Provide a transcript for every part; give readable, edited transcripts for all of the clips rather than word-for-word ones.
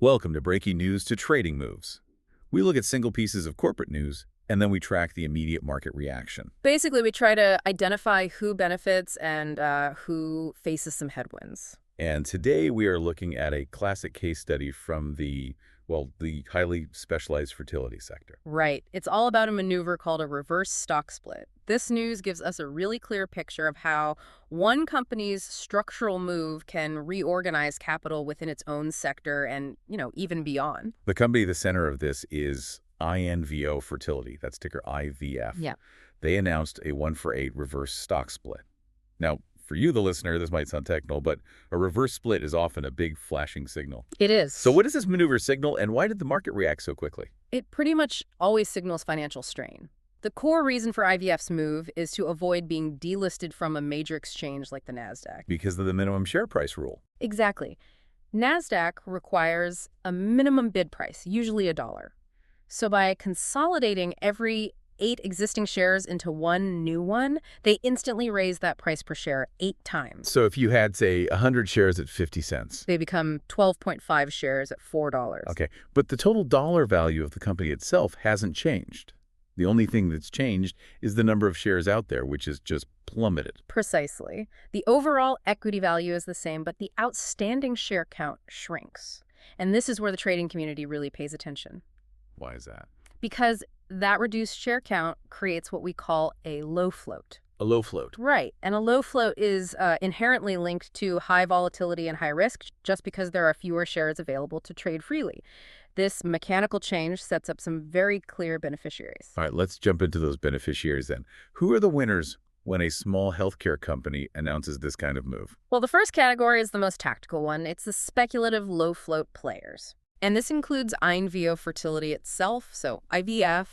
Welcome to Breaking News to Trading Moves. We look at single pieces of corporate news, and then we track the immediate market reaction. Basically, we try to identify who benefits and who faces some headwinds. And today we are looking at a classic case study from the highly specialized fertility sector. Right. It's all about a maneuver called a reverse stock split. This news gives us a really clear picture of how one company's structural move can reorganize capital within its own sector and, even beyond. The company at the center of this is INVO Fertility. That's ticker IVF. Yeah. They announced a 1-for-8 reverse stock split. Now, for you, the listener, this might sound technical, but a reverse split is often a big flashing signal. It is. So what does this maneuver signal, and why did the market react so quickly? It pretty much always signals financial strain. The core reason for IVF's move is to avoid being delisted from a major exchange like the Nasdaq. Because of the minimum share price rule. Exactly. Nasdaq requires a minimum bid price, usually $1. So by consolidating every 8 existing shares into one new one, they instantly raise that price per share 8 times. So if you had, say, 100 shares at 50 cents. They become 12.5 shares at $4. Okay, but the total dollar value of the company itself hasn't changed. The only thing that's changed is the number of shares out there, which is just plummeted. Precisely. The overall equity value is the same, but the outstanding share count shrinks. And this is where the trading community really pays attention. Why is that? Because that reduced share count creates what we call a low float. A low float. Right. And a low float is inherently linked to high volatility and high risk just because there are fewer shares available to trade freely. This mechanical change sets up some very clear beneficiaries. All right, let's jump into those beneficiaries then. Who are the winners when a small healthcare company announces this kind of move? Well, the first category is the most tactical one. It's the speculative low float players. And this includes INVO Fertility itself, so IVF,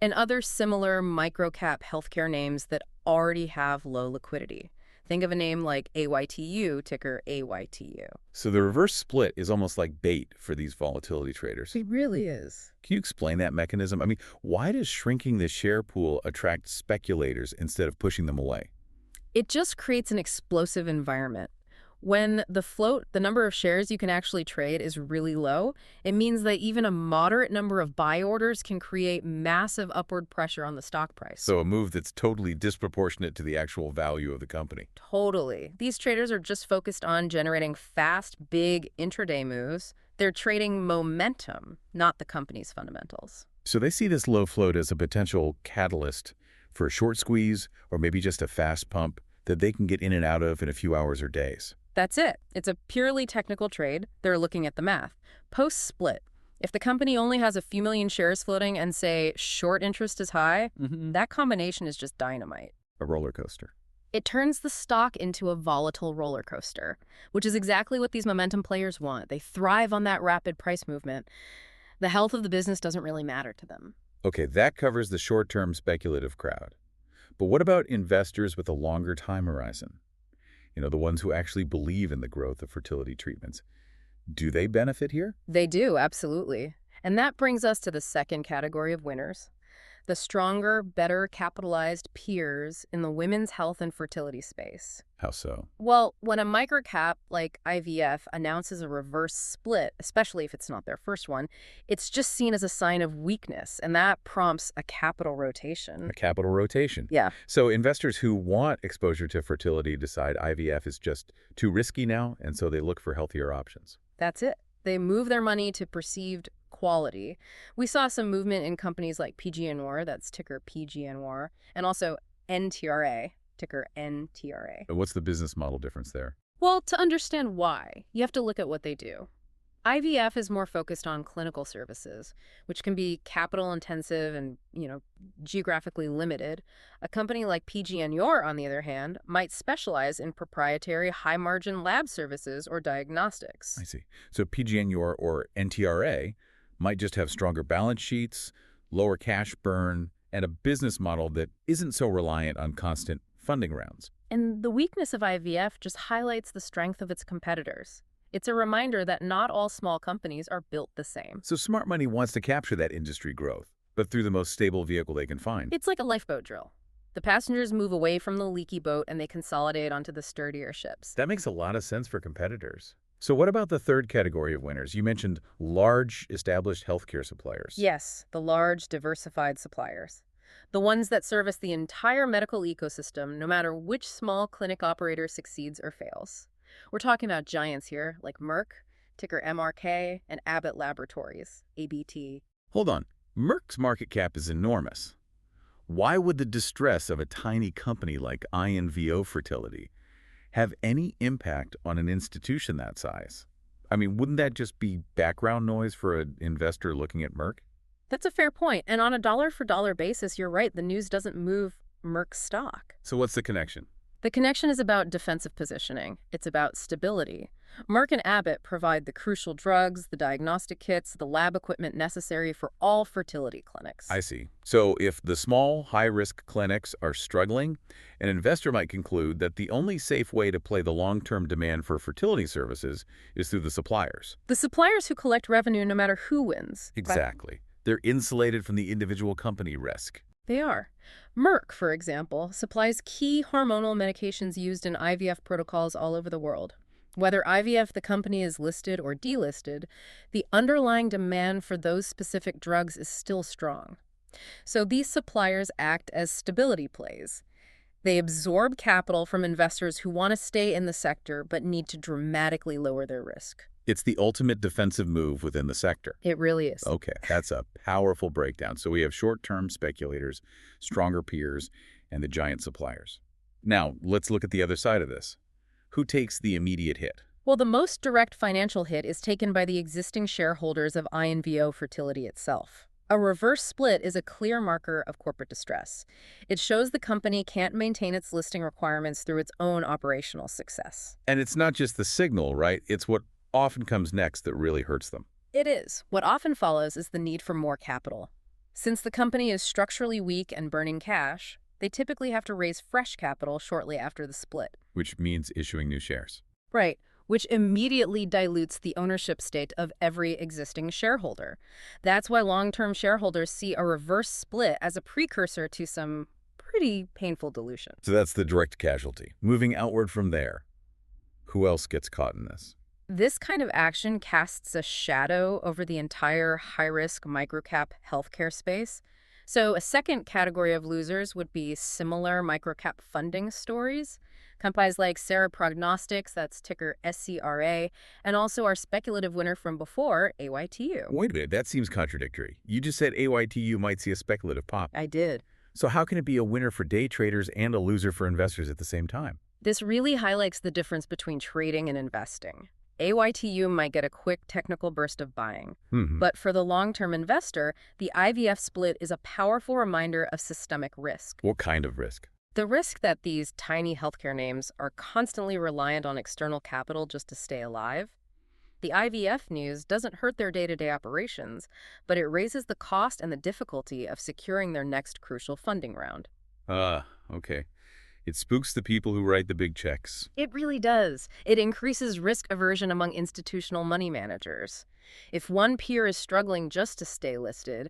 and other similar microcap healthcare names that already have low liquidity. Think of a name like AYTU, ticker AYTU. So the reverse split is almost like bait for these volatility traders. It really is. Can you explain that mechanism? I mean, why does shrinking the share pool attract speculators instead of pushing them away? It just creates an explosive environment. When the number of shares you can actually trade is really low, it means that even a moderate number of buy orders can create massive upward pressure on the stock price. So a move that's totally disproportionate to the actual value of the company. Totally. These traders are just focused on generating fast, big intraday moves. They're trading momentum, not the company's fundamentals. So they see this low float as a potential catalyst for a short squeeze or maybe just a fast pump that they can get in and out of in a few hours or days. That's it. It's a purely technical trade. They're looking at the math. Post-split, if the company only has a few million shares floating and, say, short interest is high, that combination is just dynamite. A roller coaster. It turns the stock into a volatile roller coaster, which is exactly what these momentum players want. They thrive on that rapid price movement. The health of the business doesn't really matter to them. Okay, that covers the short-term speculative crowd. But what about investors with a longer time horizon? The ones who actually believe in the growth of fertility treatments. Do they benefit here? They do, absolutely. And that brings us to the second category of winners. The stronger, better capitalized peers in the women's health and fertility space. How so? Well, when a microcap like IVF announces a reverse split, especially if it's not their first one, it's just seen as a sign of weakness, and that prompts a capital rotation. A capital rotation. Yeah. So investors who want exposure to fertility decide IVF is just too risky now, and so they look for healthier options. That's it. They move their money to perceived quality. We saw some movement in companies like PGNY, that's ticker PGNY, and also NTRA, ticker NTRA. And what's the business model difference there? Well, to understand why, you have to look at what they do. IVF is more focused on clinical services, which can be capital intensive and, geographically limited. A company like PGNY, on the other hand, might specialize in proprietary high-margin lab services or diagnostics. I see. So PGNY or NTRA might just have stronger balance sheets, lower cash burn, and a business model that isn't so reliant on constant funding rounds. And the weakness of IVF just highlights the strength of its competitors. It's a reminder that not all small companies are built the same. So smart money wants to capture that industry growth, but through the most stable vehicle they can find. It's like a lifeboat drill. The passengers move away from the leaky boat and they consolidate onto the sturdier ships. That makes a lot of sense for competitors. So what about the third category of winners? You mentioned large, established healthcare suppliers. Yes, the large, diversified suppliers. The ones that service the entire medical ecosystem, no matter which small clinic operator succeeds or fails. We're talking about giants here, like Merck, ticker MRK, and Abbott Laboratories, ABT. Hold on. Merck's market cap is enormous. Why would the distress of a tiny company like INVO Fertility have any impact on an institution that size? I mean, wouldn't that just be background noise for an investor looking at Merck? That's a fair point, and on a dollar-for-dollar basis, you're right, the news doesn't move Merck's stock. So what's the connection? The connection is about defensive positioning. It's about stability. Merck and Abbott provide the crucial drugs, the diagnostic kits, the lab equipment necessary for all fertility clinics. I see. So if the small, high-risk clinics are struggling, an investor might conclude that the only safe way to play the long-term demand for fertility services is through the suppliers. The suppliers who collect revenue no matter who wins. Exactly. They're insulated from the individual company risk. They are. Merck, for example, supplies key hormonal medications used in IVF protocols all over the world. Whether IVF the company is listed or delisted, the underlying demand for those specific drugs is still strong. So these suppliers act as stability plays. They absorb capital from investors who want to stay in the sector but need to dramatically lower their risk. It's the ultimate defensive move within the sector. It really is. Okay, that's a powerful breakdown. So we have short-term speculators, stronger peers, and the giant suppliers. Now, let's look at the other side of this. Who takes the immediate hit? Well, the most direct financial hit is taken by the existing shareholders of INVO Fertility itself. A reverse split is a clear marker of corporate distress. It shows the company can't maintain its listing requirements through its own operational success. And it's not just the signal, right? It's what often comes next that really hurts them. It is. What often follows is the need for more capital. Since the company is structurally weak and burning cash, they typically have to raise fresh capital shortly after the split. Which means issuing new shares. Right, which immediately dilutes the ownership stake of every existing shareholder. That's why long-term shareholders see a reverse split as a precursor to some pretty painful dilution. So that's the direct casualty. Moving outward from there, who else gets caught in this? This kind of action casts a shadow over the entire high-risk microcap healthcare space. So a second category of losers would be similar microcap funding stories. Companies like Sera Prognostics, that's ticker SCRA, and also our speculative winner from before, AYTU. Wait a minute, that seems contradictory. You just said AYTU might see a speculative pop. I did. So how can it be a winner for day traders and a loser for investors at the same time? This really highlights the difference between trading and investing. AYTU might get a quick technical burst of buying. But for the long-term investor, the IVF split is a powerful reminder of systemic risk. What kind of risk? The risk that these tiny healthcare names are constantly reliant on external capital just to stay alive. The IVF news doesn't hurt their day-to-day operations, but it raises the cost and the difficulty of securing their next crucial funding round. Okay. It spooks the people who write the big checks. It really does. It increases risk aversion among institutional money managers. If one peer is struggling just to stay listed,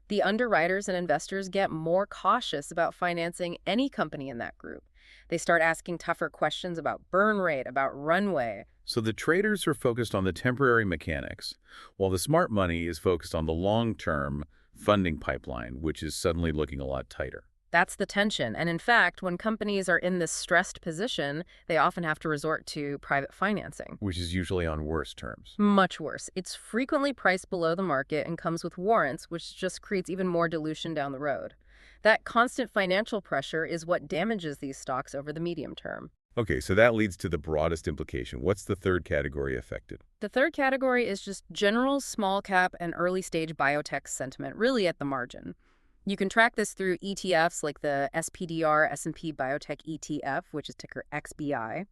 the underwriters and investors get more cautious about financing any company in that group. They start asking tougher questions about burn rate, about runway. So the traders are focused on the temporary mechanics, while the smart money is focused on the long-term funding pipeline, which is suddenly looking a lot tighter. That's the tension. And in fact, when companies are in this stressed position, they often have to resort to private financing. Which is usually on worse terms. Much worse. It's frequently priced below the market and comes with warrants, which just creates even more dilution down the road. That constant financial pressure is what damages these stocks over the medium term. Okay, so that leads to the broadest implication. What's the third category affected? The third category is just general small cap and early stage biotech sentiment, really at the margin. You can track this through ETFs like the SPDR S&P Biotech ETF, which is ticker XBI,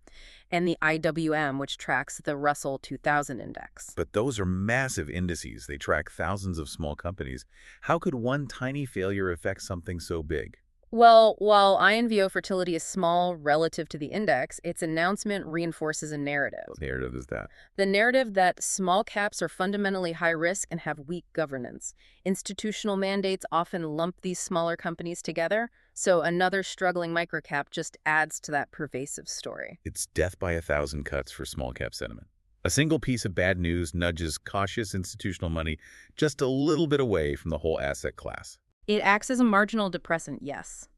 and the IWM, which tracks the Russell 2000 index. But those are massive indices. They track thousands of small companies. How could one tiny failure affect something so big? Well, while INVO Fertility is small relative to the index, its announcement reinforces a narrative. What narrative is that? The narrative that small caps are fundamentally high risk and have weak governance. Institutional mandates often lump these smaller companies together, so another struggling microcap just adds to that pervasive story. It's death by 1,000 cuts for small cap sentiment. A single piece of bad news nudges cautious institutional money just a little bit away from the whole asset class. It acts as a marginal depressant, yes.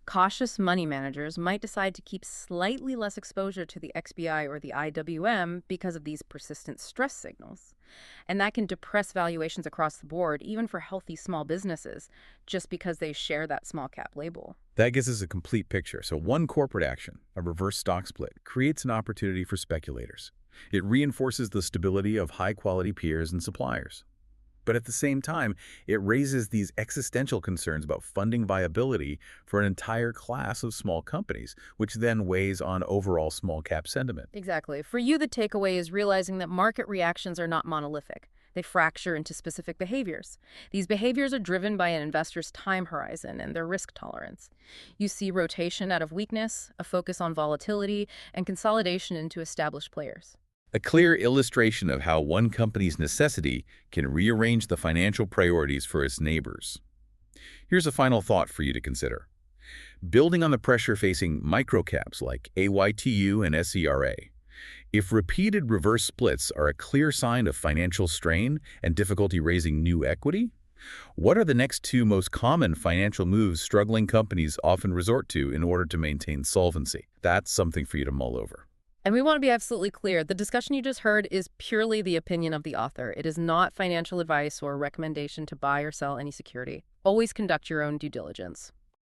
Cautious money managers might decide to keep slightly less exposure to the XBI or the IWM because of these persistent stress signals. And that can depress valuations across the board, even for healthy small businesses, just because they share that small cap label. That gives us a complete picture. So one corporate action, a reverse stock split, creates an opportunity for speculators. It reinforces the stability of high-quality peers and suppliers. But at the same time, it raises these existential concerns about funding viability for an entire class of small companies, which then weighs on overall small-cap sentiment. Exactly. For you, the takeaway is realizing that market reactions are not monolithic. They fracture into specific behaviors. These behaviors are driven by an investor's time horizon and their risk tolerance. You see rotation out of weakness, a focus on volatility, and consolidation into established players. A clear illustration of how one company's necessity can rearrange the financial priorities for its neighbors. Here's a final thought for you to consider. Building on the pressure facing microcaps like AYTU and SERA, if repeated reverse splits are a clear sign of financial strain and difficulty raising new equity, what are the next two most common financial moves struggling companies often resort to in order to maintain solvency? That's something for you to mull over. And we want to be absolutely clear, the discussion you just heard is purely the opinion of the author. It is not financial advice or a recommendation to buy or sell any security. Always conduct your own due diligence.